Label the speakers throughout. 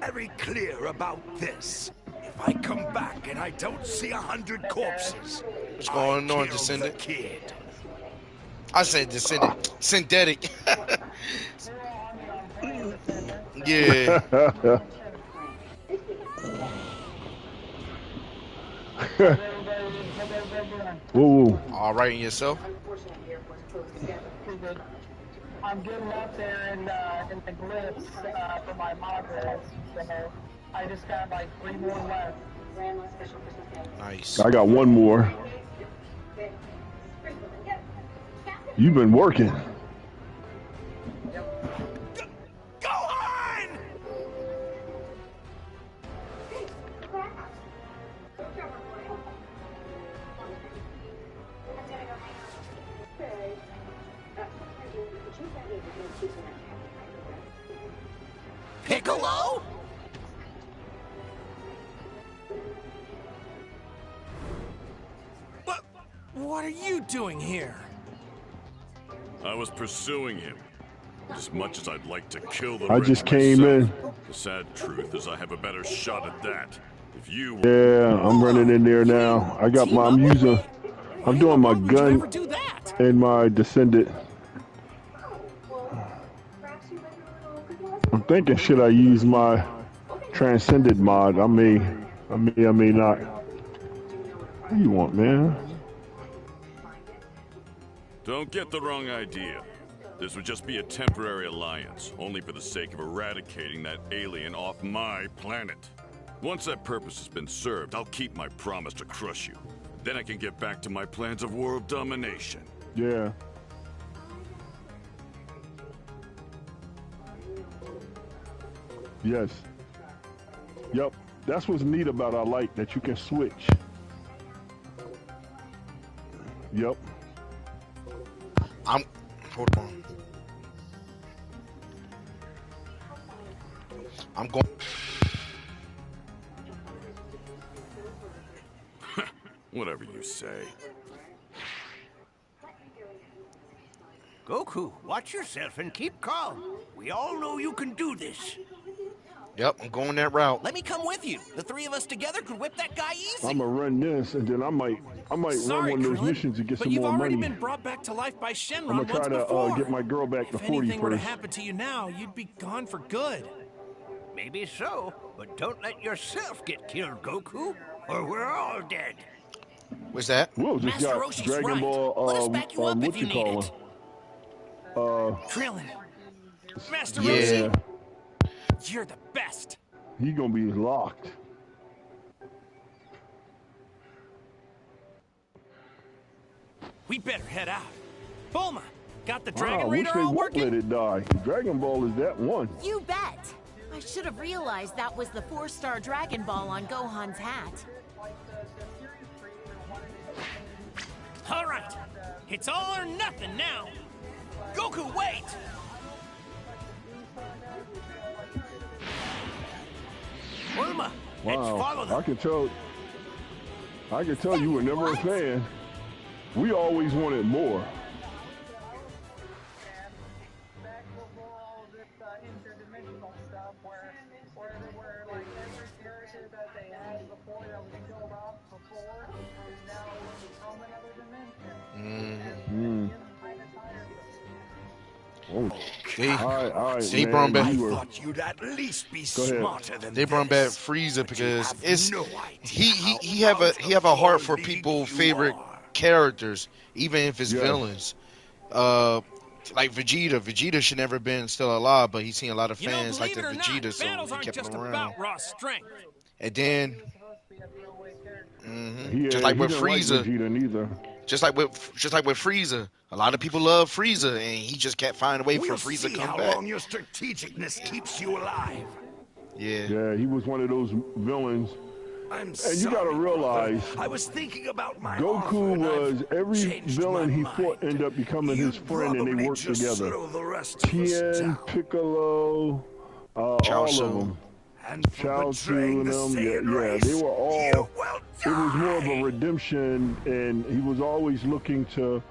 Speaker 1: Very clear about this. If I come back and I don't see 100 corpses,
Speaker 2: What's going on,
Speaker 1: the
Speaker 2: Descendant?
Speaker 1: kid.
Speaker 2: I said Descendant. Synthetic. Yeah.
Speaker 3: Whoa.
Speaker 2: All right, and yourself?
Speaker 4: I'm getting up there in the glyphs for my models, so I just got like 3 more left.
Speaker 2: Nice.
Speaker 3: I got 1 more. You've been working.
Speaker 1: Go on! Piccolo?
Speaker 5: What are you doing here?
Speaker 6: I was pursuing him. As much as I'd like to kill the
Speaker 3: I
Speaker 6: wretch
Speaker 3: just came
Speaker 6: myself,
Speaker 3: in.
Speaker 6: the sad truth is I have a better shot at that. If you
Speaker 3: Yeah, I'm running in there now. I got my, I'm doing my gun and my Descendant. I'm thinking, should I use my Transcendent mod? I may not. What do you want, man?
Speaker 6: don't get the wrong idea. This would just be a temporary alliance, only for the sake of eradicating that alien off my planet. Once that purpose has been served, I'll keep my promise to crush you. Then I can get back to my plans of world domination.
Speaker 3: Yeah. Yes. Yep. That's what's neat about our light, that you can switch. Yep.
Speaker 2: Hold on. I'm going.
Speaker 6: Whatever you say.
Speaker 1: Goku, watch yourself and keep calm. We all know you can do this.
Speaker 2: Yep, I'm going that route.
Speaker 5: Let me come with you. The 3 of us together could whip that guy easy.
Speaker 3: I'm gonna run this, and then I might
Speaker 5: Sorry,
Speaker 3: run one of those
Speaker 5: Krillin,
Speaker 3: missions to get
Speaker 5: but
Speaker 3: some
Speaker 5: you've
Speaker 3: more
Speaker 5: already
Speaker 3: money.
Speaker 5: been brought back to life by Shenron
Speaker 3: I'm gonna try
Speaker 5: once
Speaker 3: to
Speaker 5: before.
Speaker 3: get my girl back to
Speaker 5: If
Speaker 3: 40
Speaker 5: anything were to
Speaker 3: first.
Speaker 5: happen to you now, you'd be gone for good.
Speaker 1: Maybe so, but don't let yourself get killed, Goku, or we're all dead.
Speaker 2: What's that?
Speaker 3: Will just
Speaker 5: Master
Speaker 3: got
Speaker 5: Roshi's
Speaker 3: Dragon
Speaker 5: right.
Speaker 3: Ball.
Speaker 5: Let us back you up
Speaker 3: what
Speaker 5: if you
Speaker 3: you
Speaker 5: need
Speaker 3: call
Speaker 5: it. Krillin, Master
Speaker 2: Yeah.
Speaker 5: Roshi, you're the best.
Speaker 3: He gonna be locked.
Speaker 5: We better head out. Bulma, got the
Speaker 3: I
Speaker 5: Dragon
Speaker 3: wish
Speaker 5: Raider
Speaker 3: they
Speaker 5: all
Speaker 3: won't
Speaker 5: working?
Speaker 3: let it die. Dragon Ball is that one.
Speaker 7: You bet. I should have realized that was the 4-star Dragon Ball on Gohan's hat.
Speaker 5: All right, it's all or nothing now. Goku, wait!
Speaker 1: Bulma, let's follow
Speaker 3: Wow,
Speaker 1: them.
Speaker 3: I can tell you were never a fan. We always wanted more.
Speaker 4: Back before all this interdimensional stuff, where they were like every character that they had before that was killed off before is now from another dimension.
Speaker 3: Oh,
Speaker 2: They,
Speaker 3: all right,
Speaker 2: they
Speaker 3: man.
Speaker 2: brought back.
Speaker 3: You were-
Speaker 1: Thought you'd at least be
Speaker 3: Go ahead.
Speaker 1: smarter than
Speaker 2: They brought back
Speaker 1: this.
Speaker 2: Frieza
Speaker 1: But you
Speaker 2: because
Speaker 1: have
Speaker 2: it's
Speaker 1: no
Speaker 2: he
Speaker 1: idea
Speaker 2: he
Speaker 1: how
Speaker 2: have a heart
Speaker 1: out
Speaker 2: for
Speaker 1: of league
Speaker 2: people's
Speaker 1: you
Speaker 2: favorite
Speaker 1: are.
Speaker 2: characters, even if it's
Speaker 3: Yes.
Speaker 2: villains. Like Vegeta. Vegeta should never been still alive, but he's seen a lot of
Speaker 5: You know,
Speaker 2: fans like
Speaker 5: believe
Speaker 2: the
Speaker 5: it or not,
Speaker 2: Vegeta, so
Speaker 5: battles
Speaker 2: he
Speaker 5: aren't
Speaker 2: kept
Speaker 5: just
Speaker 2: him around.
Speaker 5: about raw strength.
Speaker 2: And then, just
Speaker 3: he
Speaker 2: like with
Speaker 3: didn't like
Speaker 2: Frieza,
Speaker 3: Vegeta neither.
Speaker 2: just like with Frieza, a lot of people love Frieza, and he just kept finding a way for
Speaker 1: We'll
Speaker 2: Frieza
Speaker 1: see
Speaker 2: to come
Speaker 1: how
Speaker 2: back.
Speaker 1: long your strategicness keeps you alive.
Speaker 2: Yeah.
Speaker 3: Yeah, he was one of those villains.
Speaker 1: I'm
Speaker 3: And
Speaker 1: sorry,
Speaker 3: you gotta realize,
Speaker 1: brother. I was thinking about my
Speaker 3: Goku
Speaker 1: offer, and
Speaker 3: was
Speaker 1: I've
Speaker 3: every
Speaker 1: changed
Speaker 3: villain
Speaker 1: my
Speaker 3: he
Speaker 1: mind.
Speaker 3: fought ended up becoming his
Speaker 1: You'd
Speaker 3: friend, and they
Speaker 1: probably
Speaker 3: worked
Speaker 1: just
Speaker 3: together.
Speaker 1: slow the rest of us
Speaker 3: Tien,
Speaker 1: down.
Speaker 3: Piccolo, all of
Speaker 2: Tsung.
Speaker 3: them.
Speaker 1: And for
Speaker 3: Chaozu
Speaker 1: betraying
Speaker 3: and
Speaker 1: the
Speaker 3: them,
Speaker 1: Saiyan
Speaker 3: yeah,
Speaker 1: race,
Speaker 3: they were all.
Speaker 1: you will
Speaker 3: It was more of a
Speaker 1: die.
Speaker 3: redemption, and he was always looking to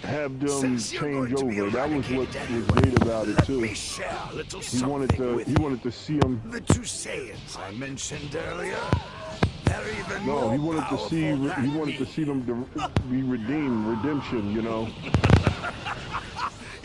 Speaker 3: have them
Speaker 1: Since you're going
Speaker 3: change
Speaker 1: to be
Speaker 3: over. That was what
Speaker 1: eradicated
Speaker 3: was great about it
Speaker 1: let
Speaker 3: too.
Speaker 1: me share a little
Speaker 3: He wanted
Speaker 1: something with
Speaker 3: he wanted to see them.
Speaker 1: the two Saiyans I mentioned earlier. They're even
Speaker 3: No,
Speaker 1: more
Speaker 3: he wanted to
Speaker 1: powerful
Speaker 3: see
Speaker 1: than
Speaker 3: he wanted to
Speaker 1: me.
Speaker 3: see them be redeemed, redemption. You know.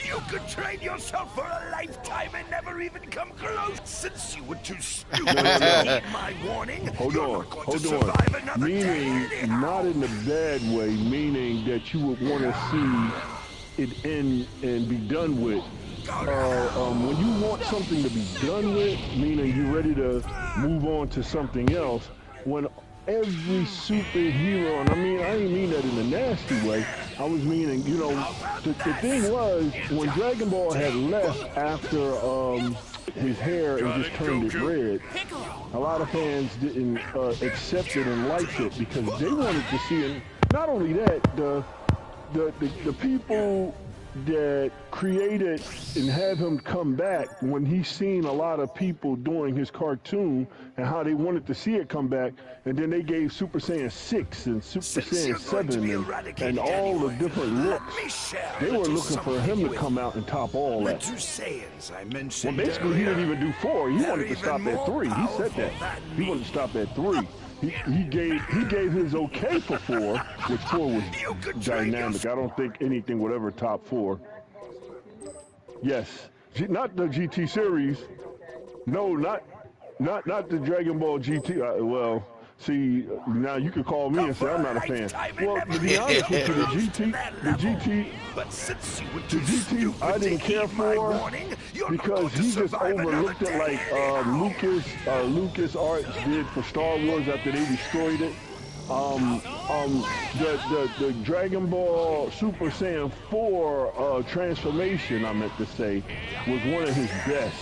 Speaker 1: You could train yourself for a lifetime and never even come close. Since you were too stupid to heed my warning,
Speaker 3: Hold
Speaker 1: you're
Speaker 3: on,
Speaker 1: not going
Speaker 3: hold
Speaker 1: to survive another
Speaker 3: Meaning,
Speaker 1: day anyhow.
Speaker 3: not in the bad way. Meaning that you would want to see it end and be done with. When you want something to be done with, meaning you're ready to move on to something else, when every superhero, and I didn't mean that in a nasty way, I was meaning, you know, the thing was, when Dragon Ball had left after his hair and just turned it red, a lot of fans didn't accept it and liked it because they wanted to see it. Not only that, the people that created and have him come back when he's seen a lot of people doing his cartoon and how they wanted to see it come back, and then they gave Super Saiyan 6 and Super Saiyan 7 and all the different looks. They were looking for him to come out and top all
Speaker 1: The
Speaker 3: that.
Speaker 1: two Saiyans I
Speaker 3: Well,
Speaker 1: mentioned
Speaker 3: basically, he didn't even do 4. He wanted to stop at 3. He said that. He wanted to stop at 3. He gave his okay for 4, which 4 was dynamic. I don't think anything would ever top 4. Yes, not the GT series. No, not the Dragon Ball GT. Well, see, now you could call me and say I'm not a fan. Well, to be honest with you, the GT, I didn't care for because he just overlooked it like Lucas Arts did for Star Wars after they destroyed it. The Dragon Ball Super Saiyan 4 transformation, I meant to say, was one of his best.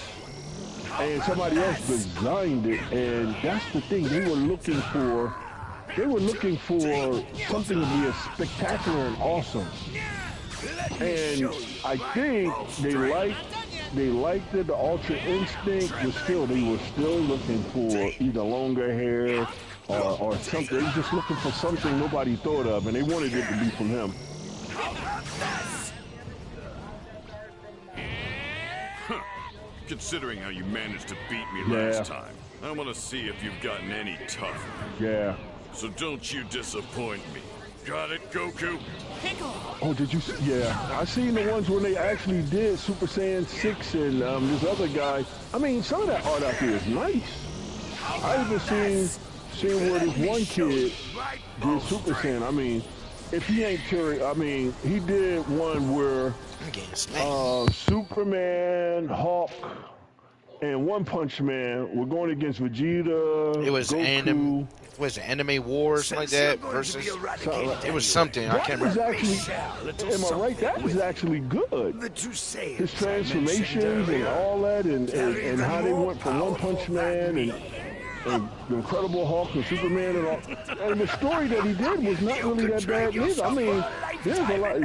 Speaker 3: And somebody else designed it, and that's the thing they were looking for. They were looking for something to be as spectacular and awesome. And I think they liked it, the Ultra Instinct, but still, they were still looking for either longer hair or something. They were just looking for something nobody thought of, and they wanted it to be from him.
Speaker 6: Considering how you managed to beat me last time, I want to see if you've gotten any tougher.
Speaker 3: Yeah.
Speaker 6: So don't you disappoint me. Got it, Goku?
Speaker 3: Oh, did you see? Yeah. I seen the ones when they actually did Super Saiyan 6 and this other guy. I mean, some of that art out there is nice. I even seen where this one kid did Super Saiyan. I mean, if he ain't Terry, I mean, he did one where Superman, Hulk, and One Punch Man were going against Vegeta.
Speaker 2: It was
Speaker 3: Goku.
Speaker 2: Anime War or something like that versus. It was something I can't remember.
Speaker 3: Am I right? That was actually good. His transformations and all that, and how they went from One Punch Man and the Incredible Hulk and Superman and all. And the story that he did was not really that bad either. I mean, there's a lot,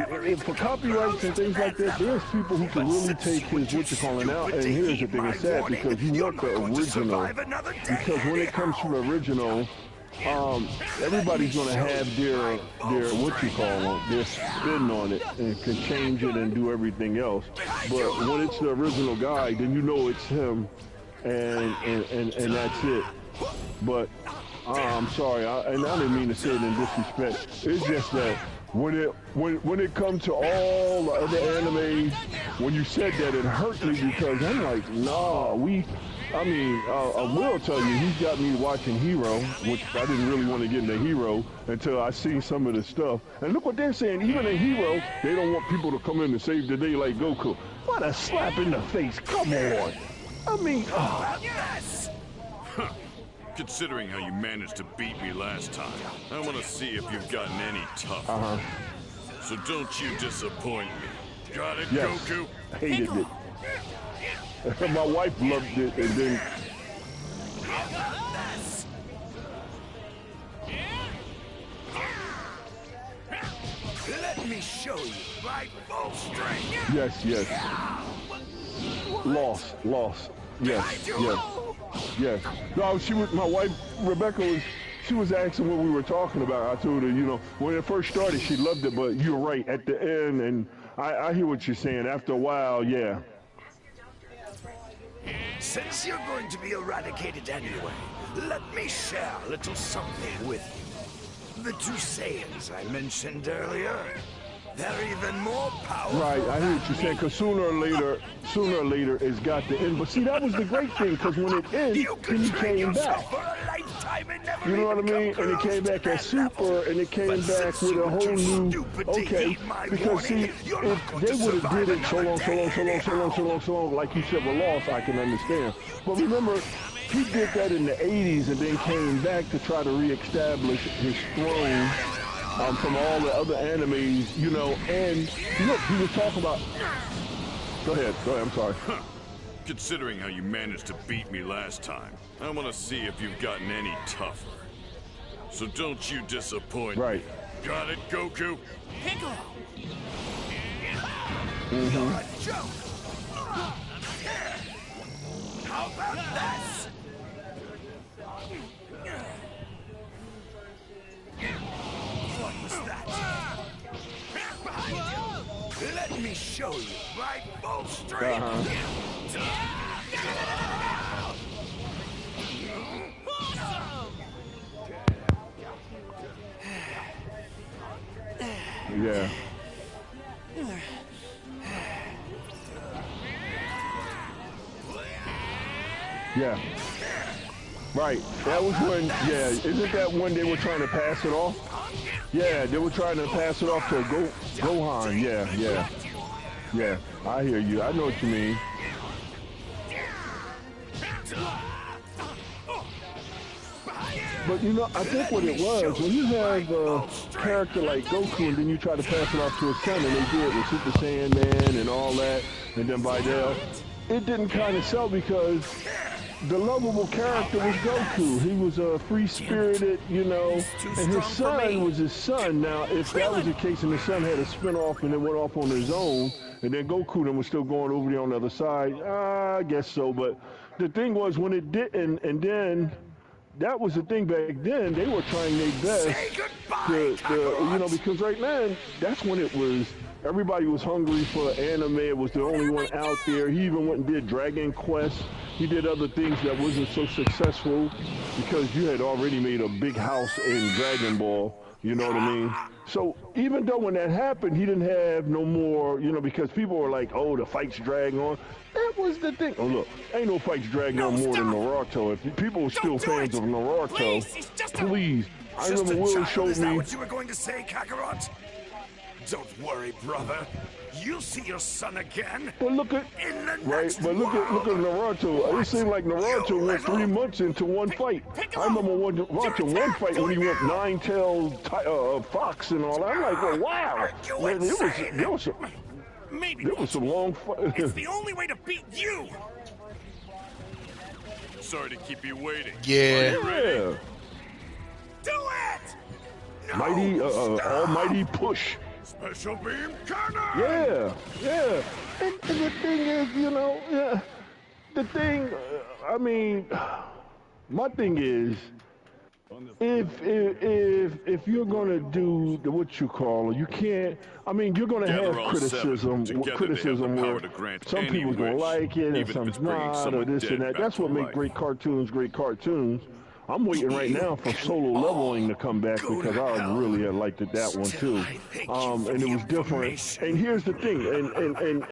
Speaker 3: for copyrights and things like that, there's people who can really take his out. And here's the thing, it's sad because you want the original. Because when it comes to the original, everybody's going to have their their spin on it and can change it and do everything else. But when it's the original guy, then you know it's him, and that's it. But I'm sorry, and I didn't mean to say it in disrespect. It's just that when it comes to all the other animes, when you said that, it hurt me because I'm like, nah, I will tell you, he's got me watching Hero, which I didn't really want to get into Hero until I seen some of the stuff. And look what they're saying, even in Hero, they don't want people to come in and save the day like Goku. What a slap in the face, come on. I mean,
Speaker 6: Yes! Considering how you managed to beat me last time, I want to see if you've gotten any tougher. So don't you disappoint me. Got it,
Speaker 3: yes.
Speaker 6: Goku?
Speaker 3: Hated it. My wife loved it, and then...
Speaker 1: Let me show you my full strength.
Speaker 3: Yes. Lost. Yes. No, my wife, Rebecca, she was asking what we were talking about. I told her, you know, when it first started, she loved it, but you're right at the end, and I hear what you're saying. After a while, yeah.
Speaker 1: Since you're going to be eradicated anyway, let me share a little something with you. The two Saiyans I mentioned earlier, they're even more powerful.
Speaker 3: Right, I hear what you're saying, because sooner or later, it's got to end. But see, that was the great thing, because when it ends, then he came back. You know what I mean? And it came back as Super, and it came back with a whole new, okay, because see, if they would have did it so long, like you said, were lost, I can understand. But remember, he did that in the 80s and then came back to try to reestablish his throne from all the other animes, you know, and look, he was talking about... Go ahead, I'm sorry.
Speaker 6: Considering how you managed to beat me last time, I want to see if you've gotten any tougher. So don't you disappoint me.
Speaker 3: Right.
Speaker 6: Got it, Goku?
Speaker 5: Piccolo!
Speaker 1: You're a joke! How about this? What was that? Behind you! Let me show you my full strength!
Speaker 3: Yeah. Yeah. Right. That was when, yeah, isn't that when they were trying to pass it off? Yeah, they were trying to pass it off to Gohan. Yeah. I hear you. I know what you mean. But you know, I think what it was, when you have a character like Goku and then you try to pass it off to his son, and they did with Super Saiyan and all that, and then Videl, it didn't kind of sell because the lovable character was Goku. He was a free-spirited, you know, and his son was his son. Now, if that was the case and the son had a spin-off and then went off on his own, and then Goku then was still going over there on the other side, I guess so. But the thing was, when it didn't, and then that was the thing back then, they were trying their best to you know, because right now, that's when it was, everybody was hungry for anime. It was the only one out there. He even went and did Dragon Quest. He did other things that wasn't so successful because you had already made a big house in Dragon Ball, you know what I mean? So even though when that happened, he didn't have no more, you know, because people were like, oh, the fights drag on. That was the thing. Oh, look, ain't no fights drag on more than Naruto. If people are still fans of Naruto, please. I remember Will showed me.
Speaker 1: Is that what you were going to say, Kakarot? Don't worry, brother. You'll see your son again.
Speaker 3: But look at look at Naruto. It seemed like Naruto went 3 months into one fight. I remember watching one fight when he went nine-tailed fox and all that. I'm like, well, wow. Man, there was some long fight.
Speaker 5: It's the only way to beat you!
Speaker 6: Sorry to keep you waiting.
Speaker 2: Yeah.
Speaker 5: Do it!
Speaker 1: No,
Speaker 3: Mighty, almighty push.
Speaker 6: Special beam cannon!
Speaker 3: Yeah. And the thing is, you know, the thing, I mean, my thing is, if you're gonna do what you call it, you can't. I mean, you're gonna have criticism where some people's gonna like it and some's not, or this and that. That's what makes great cartoons great cartoons. I'm waiting right now for Solo Leveling to come back because I really had liked that one too. And it was different. And here's the thing,